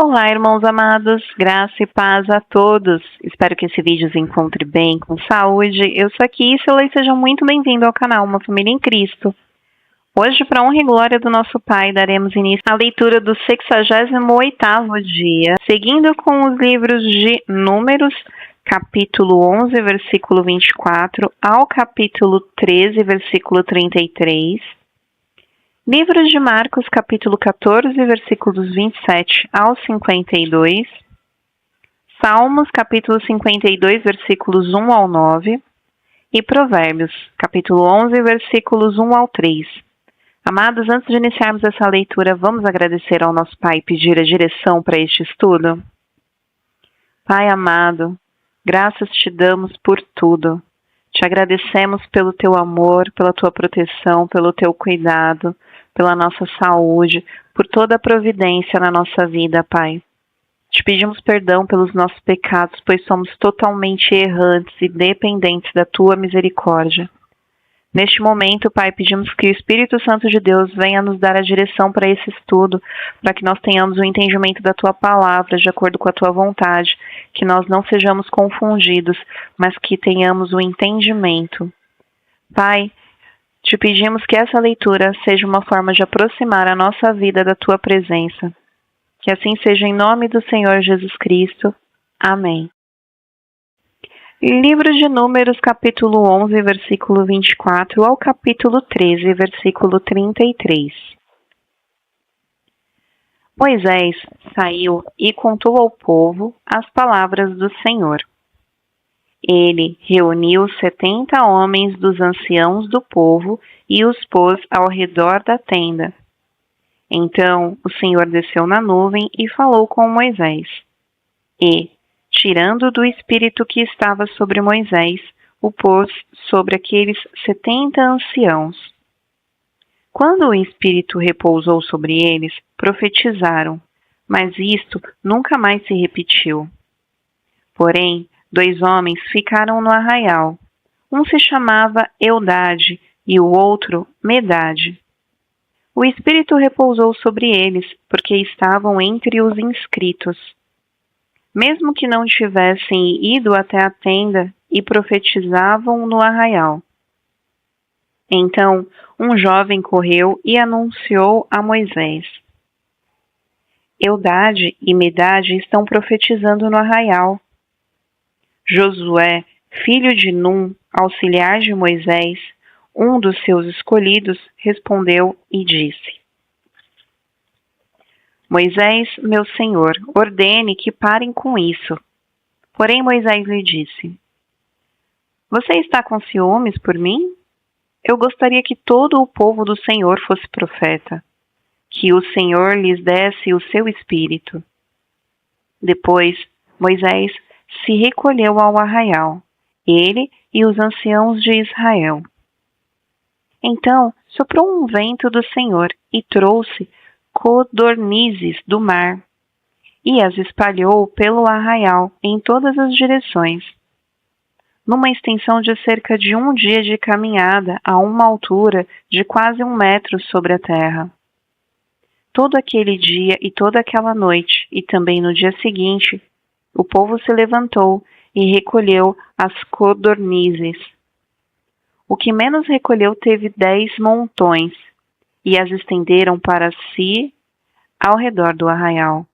Olá, irmãos amados, graça e paz a todos. Espero que esse vídeo os encontre bem, com saúde. Eu sou a Kissela e sejam muito bem-vindos ao canal Uma Família em Cristo. Hoje, para a honra e glória do nosso Pai, daremos início à leitura do 68º dia, seguindo com os livros de Números, capítulo 11, versículo 24, ao capítulo 13, versículo 33, livros de Marcos, capítulo 14, versículos 27 ao 52, Salmos, capítulo 52, versículos 1 ao 9, e Provérbios, capítulo 11, versículos 1 ao 3. Amados, antes de iniciarmos essa leitura, vamos agradecer ao nosso Pai e pedir a direção para este estudo? Pai amado, graças te damos por tudo. Te agradecemos pelo teu amor, pela tua proteção, pelo teu cuidado, pela nossa saúde, por toda a providência na nossa vida, Pai. Te pedimos perdão pelos nossos pecados, pois somos totalmente errantes e dependentes da tua misericórdia. Neste momento, Pai, pedimos que o Espírito Santo de Deus venha nos dar a direção para esse estudo, para que nós tenhamos o entendimento da tua palavra, de acordo com a tua vontade, que nós não sejamos confundidos, mas que tenhamos o entendimento. Pai, te pedimos que essa leitura seja uma forma de aproximar a nossa vida da tua presença. Que assim seja em nome do Senhor Jesus Cristo. Amém. Livro de Números, capítulo 11, versículo 24 ao capítulo 13, versículo 33. Moisés saiu e contou ao povo as palavras do Senhor. Ele reuniu 70 homens dos anciãos do povo e os pôs ao redor da tenda. Então o Senhor desceu na nuvem e falou com Moisés. E, tirando do espírito que estava sobre Moisés, o pôs sobre aqueles 70 anciãos. Quando o espírito repousou sobre eles, profetizaram, mas isto nunca mais se repetiu. Porém, 2 homens ficaram no arraial. Um se chamava Eldade e o outro Medade. O espírito repousou sobre eles, porque estavam entre os inscritos. Mesmo que não tivessem ido até a tenda e profetizavam no arraial. Então, um jovem correu e anunciou a Moisés. Eldade e Medade estão profetizando no arraial. Josué, filho de Num, auxiliar de Moisés, um dos seus escolhidos, respondeu e disse: Moisés, meu senhor, ordene que parem com isso. Porém Moisés lhe disse: Você está com ciúmes por mim? Eu gostaria que todo o povo do Senhor fosse profeta, que o Senhor lhes desse o seu espírito. Depois Moisés se recolheu ao arraial, ele e os anciãos de Israel. Então soprou um vento do Senhor e trouxe codornizes do mar, e as espalhou pelo arraial em todas as direções, numa extensão de cerca de 1 dia de caminhada a uma altura de quase 1 metro sobre a terra. Todo aquele dia e toda aquela noite, e também no dia seguinte, o povo se levantou e recolheu as codornizes. O que menos recolheu teve 10 montões, e as estenderam para si ao redor do arraial.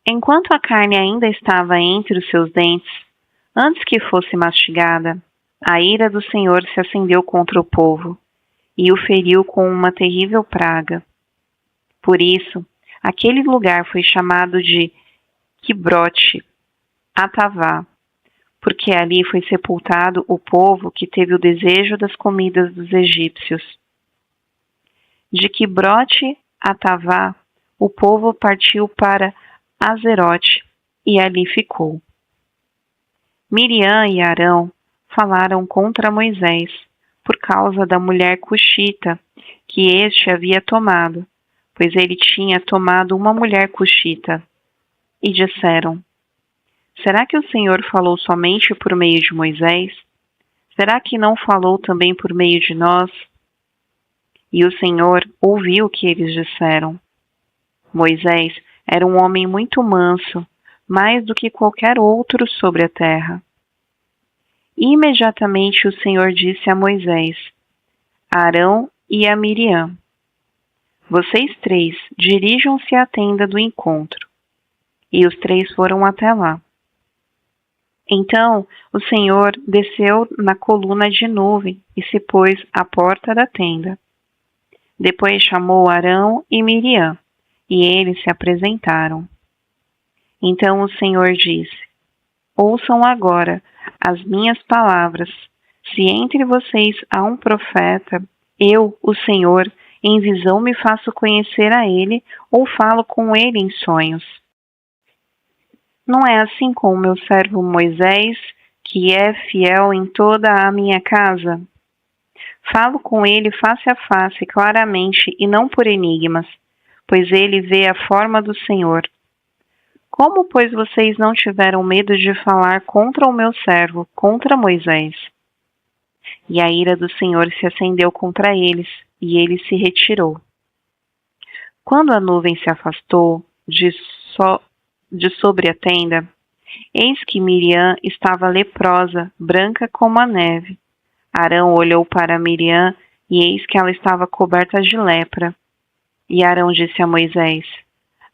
Enquanto a carne ainda estava entre os seus dentes, antes que fosse mastigada, a ira do Senhor se acendeu contra o povo, e o feriu com uma terrível praga. Por isso, aquele lugar foi chamado de Quibrote Atavá, porque ali foi sepultado o povo que teve o desejo das comidas dos egípcios. De Quibrote Atavá, o povo partiu para Azerote e ali ficou. Miriam e Arão falaram contra Moisés por causa da mulher cuxita que este havia tomado, pois ele tinha tomado uma mulher cuxita. E disseram: Será que o Senhor falou somente por meio de Moisés? Será que não falou também por meio de nós? E o Senhor ouviu o que eles disseram. Moisés era um homem muito manso, mais do que qualquer outro sobre a terra. Imediatamente o Senhor disse a Moisés, a Arão e a Miriam: vocês três dirijam-se à tenda do encontro. E os três foram até lá. Então o Senhor desceu na coluna de nuvem e se pôs à porta da tenda. Depois chamou Arão e Miriam, e eles se apresentaram. Então o Senhor disse: ouçam agora as minhas palavras. Se entre vocês há um profeta, eu, o Senhor, em visão me faço conhecer a ele ou falo com ele em sonhos. Não é assim com o meu servo Moisés, que é fiel em toda a minha casa? Falo com ele face a face, claramente, e não por enigmas, pois ele vê a forma do Senhor. Como, pois, vocês não tiveram medo de falar contra o meu servo, contra Moisés? E a ira do Senhor se acendeu contra eles, e ele se retirou. Quando a nuvem se afastou de sobre a tenda, eis que Miriam estava leprosa, branca como a neve. Arão olhou para Miriam, e eis que ela estava coberta de lepra. E Arão disse a Moisés: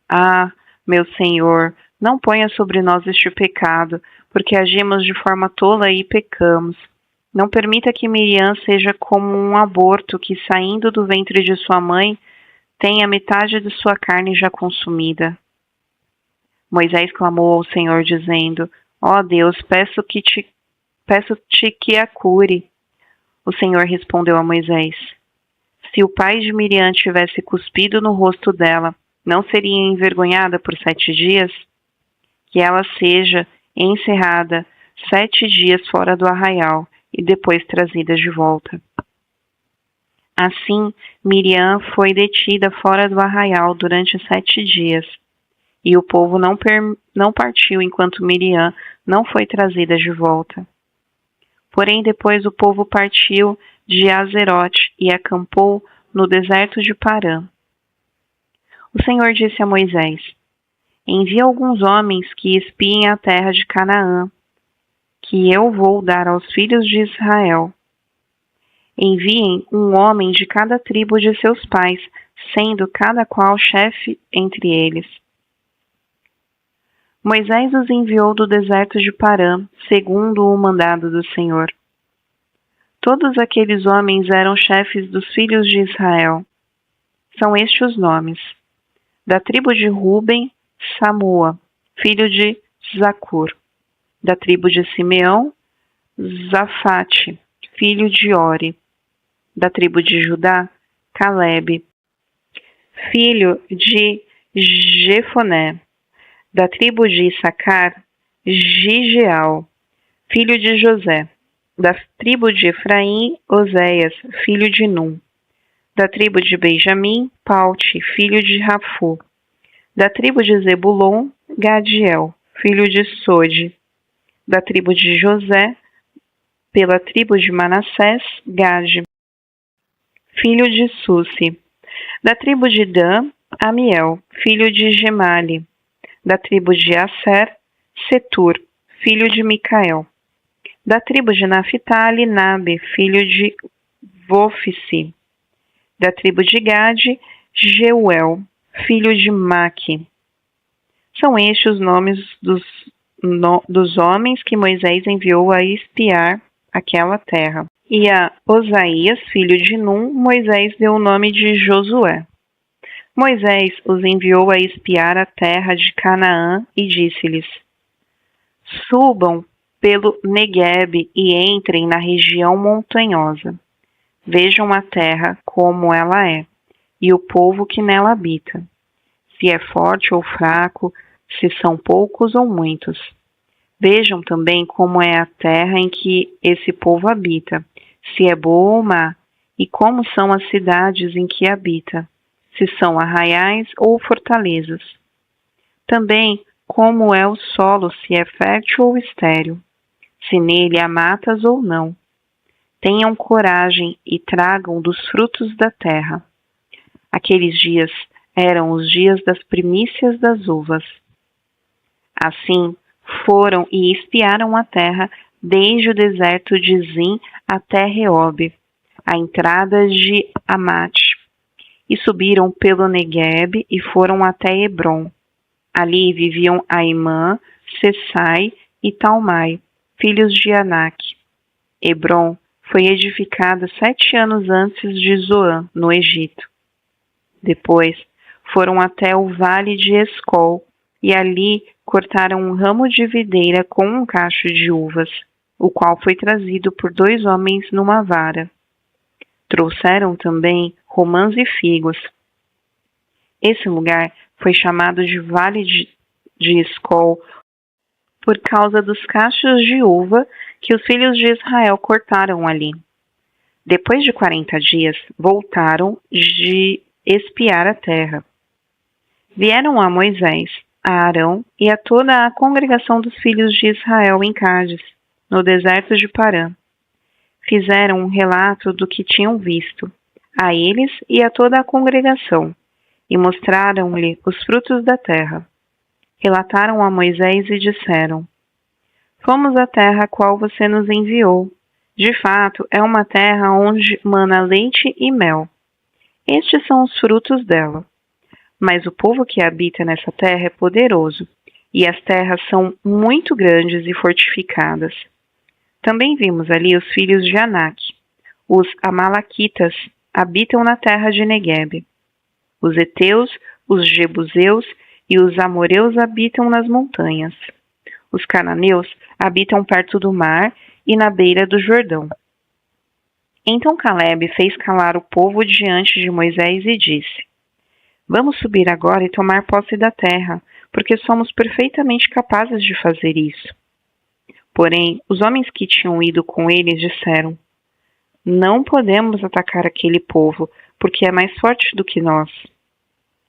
ah, meu Senhor, não ponha sobre nós este pecado, porque agimos de forma tola e pecamos. Não permita que Miriam seja como um aborto que, saindo do ventre de sua mãe, tenha metade de sua carne já consumida. Moisés clamou ao Senhor, dizendo: ó Deus, peço-te que a cure. O Senhor respondeu a Moisés: se o pai de Miriam tivesse cuspido no rosto dela, não seria envergonhada por 7 dias? Que ela seja encerrada 7 dias fora do arraial e depois trazida de volta. Assim, Miriam foi detida fora do arraial durante 7 dias. E o povo não partiu enquanto Miriam não foi trazida de volta. Porém, depois o povo partiu de Azerote e acampou no deserto de Parã. O Senhor disse a Moisés: envia alguns homens que espiem a terra de Canaã, que eu vou dar aos filhos de Israel. Enviem um homem de cada tribo de seus pais, sendo cada qual chefe entre eles. Moisés os enviou do deserto de Parã, segundo o mandado do Senhor. Todos aqueles homens eram chefes dos filhos de Israel. São estes os nomes: da tribo de Ruben, Samua, filho de Zacur; da tribo de Simeão, Zafate, filho de Ori; da tribo de Judá, Calebe, filho de Jefoné; da tribo de Issacar, Gigeal, filho de José; da tribo de Efraim, Oséias, filho de Num; da tribo de Benjamim, Paute, filho de Rafu; da tribo de Zebulon, Gadiel, filho de Sode; da tribo de José, pela tribo de Manassés, Gade, filho de Susi; da tribo de Dan, Amiel, filho de Gemali; da tribo de Asser, Setur, filho de Micael; da tribo de Naphtali, Nabe, filho de Vofsi; da tribo de Gade, Jeuel, filho de Maque. São estes os nomes dos homens que Moisés enviou a espiar aquela terra. E a Osaías, filho de Num, Moisés deu o nome de Josué. Moisés os enviou a espiar a terra de Canaã e disse-lhes: subam pelo Neguebe e entrem na região montanhosa. Vejam a terra como ela é, e o povo que nela habita, se é forte ou fraco, se são poucos ou muitos. Vejam também como é a terra em que esse povo habita, se é boa ou má, e como são as cidades em que habita, se são arraiais ou fortalezas. Também como é o solo, se é fértil ou estéril, se nele há matas ou não. Tenham coragem e tragam dos frutos da terra. Aqueles dias Eram os dias das primícias das uvas. Assim, foram e espiaram a terra desde o deserto de Zin até Reob, a entrada de Amate, e subiram pelo Negueb e foram até Hebron. Ali viviam Aimã, Sessai e Talmai, filhos de Anak. Hebron foi edificada 7 anos antes de Zoã, no Egito. Depois foram até o vale de Escol e ali cortaram um ramo de videira com um cacho de uvas, o qual foi trazido por 2 homens numa vara. Trouxeram também romãs e figos. Esse lugar foi chamado de Vale de Escol por causa dos cachos de uva que os filhos de Israel cortaram ali. Depois de 40 dias, voltaram de espiar a terra. Vieram a Moisés, a Arão e a toda a congregação dos filhos de Israel em Cádiz, no deserto de Parã. Fizeram um relato do que tinham visto, a eles e a toda a congregação, e mostraram-lhe os frutos da terra. Relataram a Moisés e disseram: Fomos à terra a qual você nos enviou. De fato, é uma terra onde mana leite e mel. Estes são os frutos dela. Mas o povo que habita nessa terra é poderoso, e as terras são muito grandes e fortificadas. Também vimos ali os filhos de Anak. Os Amalequitas habitam na terra de Negueb. Os heteus, os jebuseus e os amoreus habitam nas montanhas. Os cananeus habitam perto do mar e na beira do Jordão. Então Caleb fez calar o povo diante de Moisés e disse: Vamos subir agora e tomar posse da terra, porque somos perfeitamente capazes de fazer isso. Porém, os homens que tinham ido com eles disseram: Não podemos atacar aquele povo, porque é mais forte do que nós.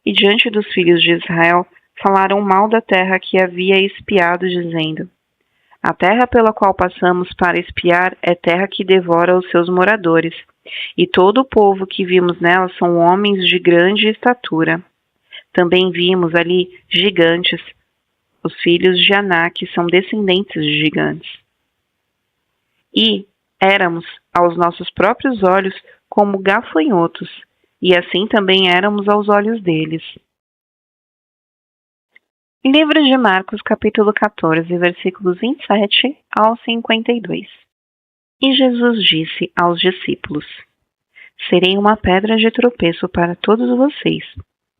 E diante dos filhos de Israel, falaram mal da terra que havia espiado, dizendo: A terra pela qual passamos para espiar é terra que devora os seus moradores, e todo o povo que vimos nela são homens de grande estatura. Também vimos ali gigantes. Os filhos de Anak são descendentes de gigantes. E éramos, aos nossos próprios olhos, como gafanhotos, e assim também éramos aos olhos deles. Livro de Marcos, capítulo 14, versículos 27 ao 52. E Jesus disse aos discípulos: Serei uma pedra de tropeço para todos vocês,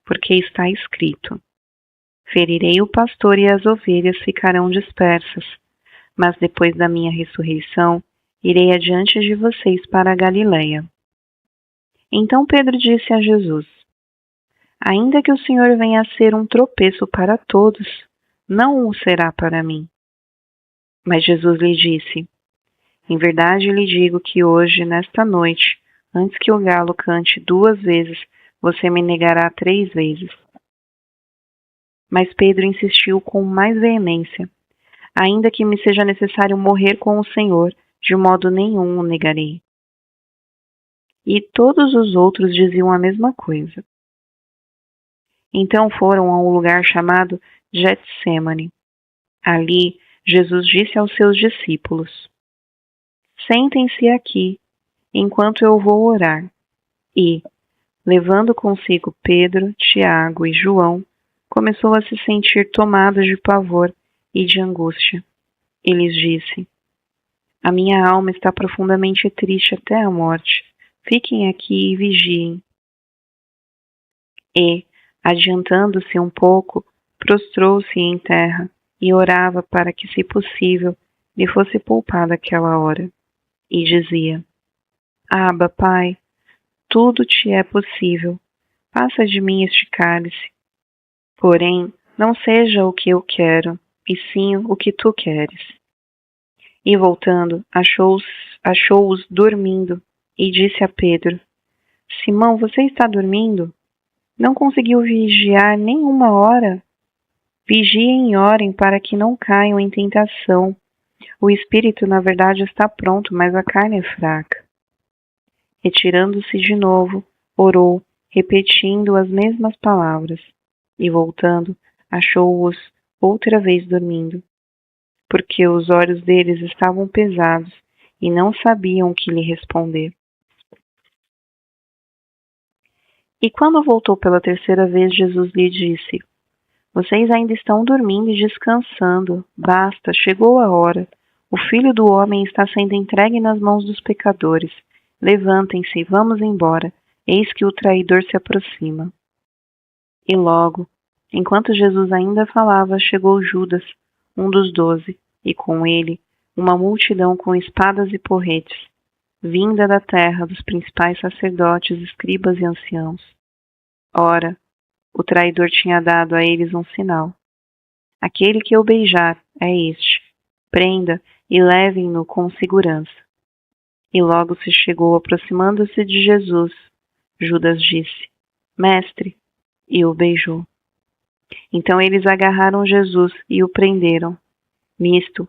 porque está escrito: Ferirei o pastor e as ovelhas ficarão dispersas, mas depois da minha ressurreição, irei adiante de vocês para a Galileia. Então Pedro disse a Jesus: Ainda que o Senhor venha a ser um tropeço para todos, não o será para mim. Mas Jesus lhe disse: Em verdade lhe digo que hoje, nesta noite, antes que o galo cante 2 vezes, você me negará 3 vezes. Mas Pedro insistiu com mais veemência: Ainda que me seja necessário morrer com o Senhor, de modo nenhum o negarei. E todos os outros diziam a mesma coisa. Então foram a um lugar chamado Getsêmani. Ali, Jesus disse aos seus discípulos: Sentem-se aqui, enquanto eu vou orar. E, levando consigo Pedro, Tiago e João, começou a se sentir tomado de pavor e de angústia. E lhes disse: A minha alma está profundamente triste até a morte. Fiquem aqui e vigiem. E, adiantando-se um pouco, prostrou-se em terra e orava para que, se possível, lhe fosse poupada aquela hora. E dizia: Abba, Pai, tudo te é possível. Passa de mim este cálice. Porém, não seja o que eu quero, e sim o que tu queres. E voltando, achou-os dormindo, e disse a Pedro: Simão, você está dormindo? Não conseguiu vigiar nem 1 hora? Vigiem e orem para que não caiam em tentação. O espírito, na verdade, está pronto, mas a carne é fraca. Retirando-se de novo, orou repetindo as mesmas palavras, e voltando, achou-os outra vez dormindo, porque os olhos deles estavam pesados e não sabiam o que lhe responder. E quando voltou pela terceira vez, Jesus lhe disse: Vocês ainda estão dormindo e descansando. Basta, chegou a hora. O Filho do Homem está sendo entregue nas mãos dos pecadores. Levantem-se, vamos embora. Eis que o traidor se aproxima. E logo, enquanto Jesus ainda falava, chegou Judas, um dos 12, e com ele uma multidão com espadas e porretes, vinda da terra dos principais sacerdotes, escribas e anciãos. Ora, o traidor tinha dado a eles um sinal. Aquele que eu beijar é este. Prenda e levem-no com segurança. E logo se chegou, aproximando-se de Jesus. Judas disse: Mestre, e o beijou. Então eles agarraram Jesus e o prenderam. Nisto,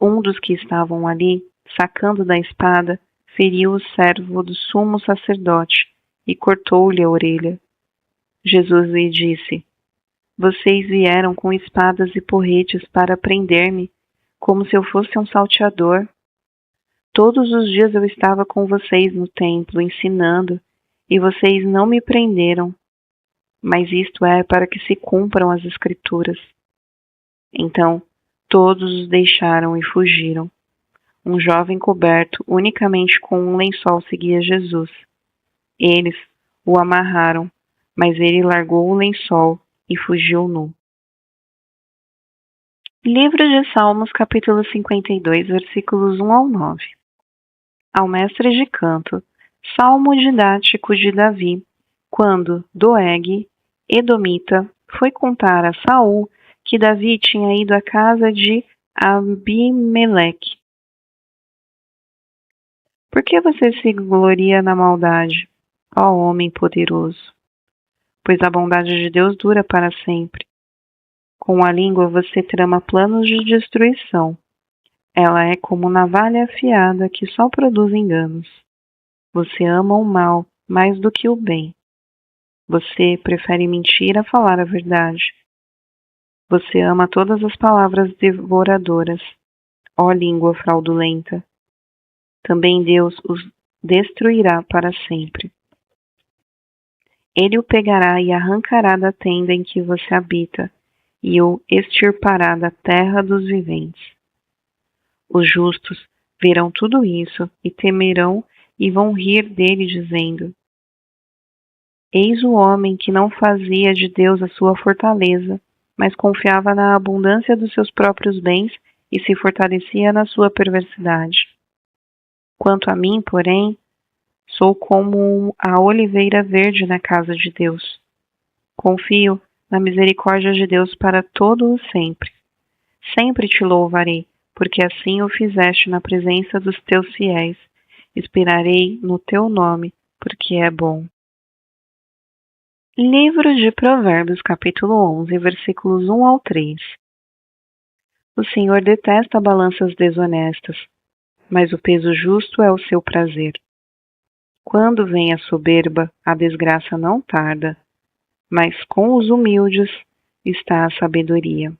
um dos que estavam ali, sacando da espada, feriu o servo do sumo sacerdote e cortou-lhe a orelha. Jesus lhe disse: Vocês vieram com espadas e porretes para prender-me, como se eu fosse um salteador. Todos os dias eu estava com vocês no templo, ensinando, e vocês não me prenderam. Mas isto é para que se cumpram as Escrituras. Então, todos os deixaram e fugiram. Um jovem coberto unicamente com um lençol seguia Jesus. Eles o amarraram, mas ele largou o lençol e fugiu nu. Livro de Salmos, capítulo 52, versículos 1 ao 9. Ao mestre de canto, salmo didático de Davi, quando Doeg, edomita, foi contar a Saul que Davi tinha ido à casa de Abimeleque. Por que você se gloria na maldade, ó homem poderoso? Pois a bondade de Deus dura para sempre. Com a língua você trama planos de destruição. Ela é como navalha afiada que só produz enganos. Você ama o mal mais do que o bem. Você prefere mentir a falar a verdade. Você ama todas as palavras devoradoras, ó língua fraudulenta. Também Deus os destruirá para sempre. Ele o pegará e arrancará da tenda em que você habita, e o extirpará da terra dos viventes. Os justos verão tudo isso e temerão e vão rir dele, dizendo: Eis o homem que não fazia de Deus a sua fortaleza, mas confiava na abundância dos seus próprios bens e se fortalecia na sua perversidade. Quanto a mim, porém, sou como a oliveira verde na casa de Deus. Confio na misericórdia de Deus para todo o sempre. Sempre te louvarei, porque assim o fizeste na presença dos teus fiéis. Esperarei no teu nome, porque é bom. Livro de Provérbios, capítulo 11, versículos 1 ao 3. O Senhor detesta balanças desonestas, mas o peso justo é o seu prazer. Quando vem a soberba, a desgraça não tarda, mas com os humildes está a sabedoria.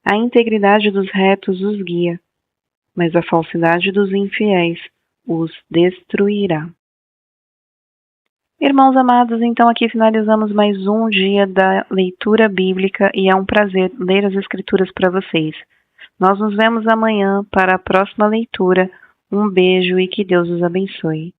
A integridade dos retos os guia, mas a falsidade dos infiéis os destruirá. Irmãos amados, então aqui finalizamos mais um dia da leitura bíblica e é um prazer ler as Escrituras para vocês. Nós nos vemos amanhã para a próxima leitura. Um beijo e que Deus os abençoe.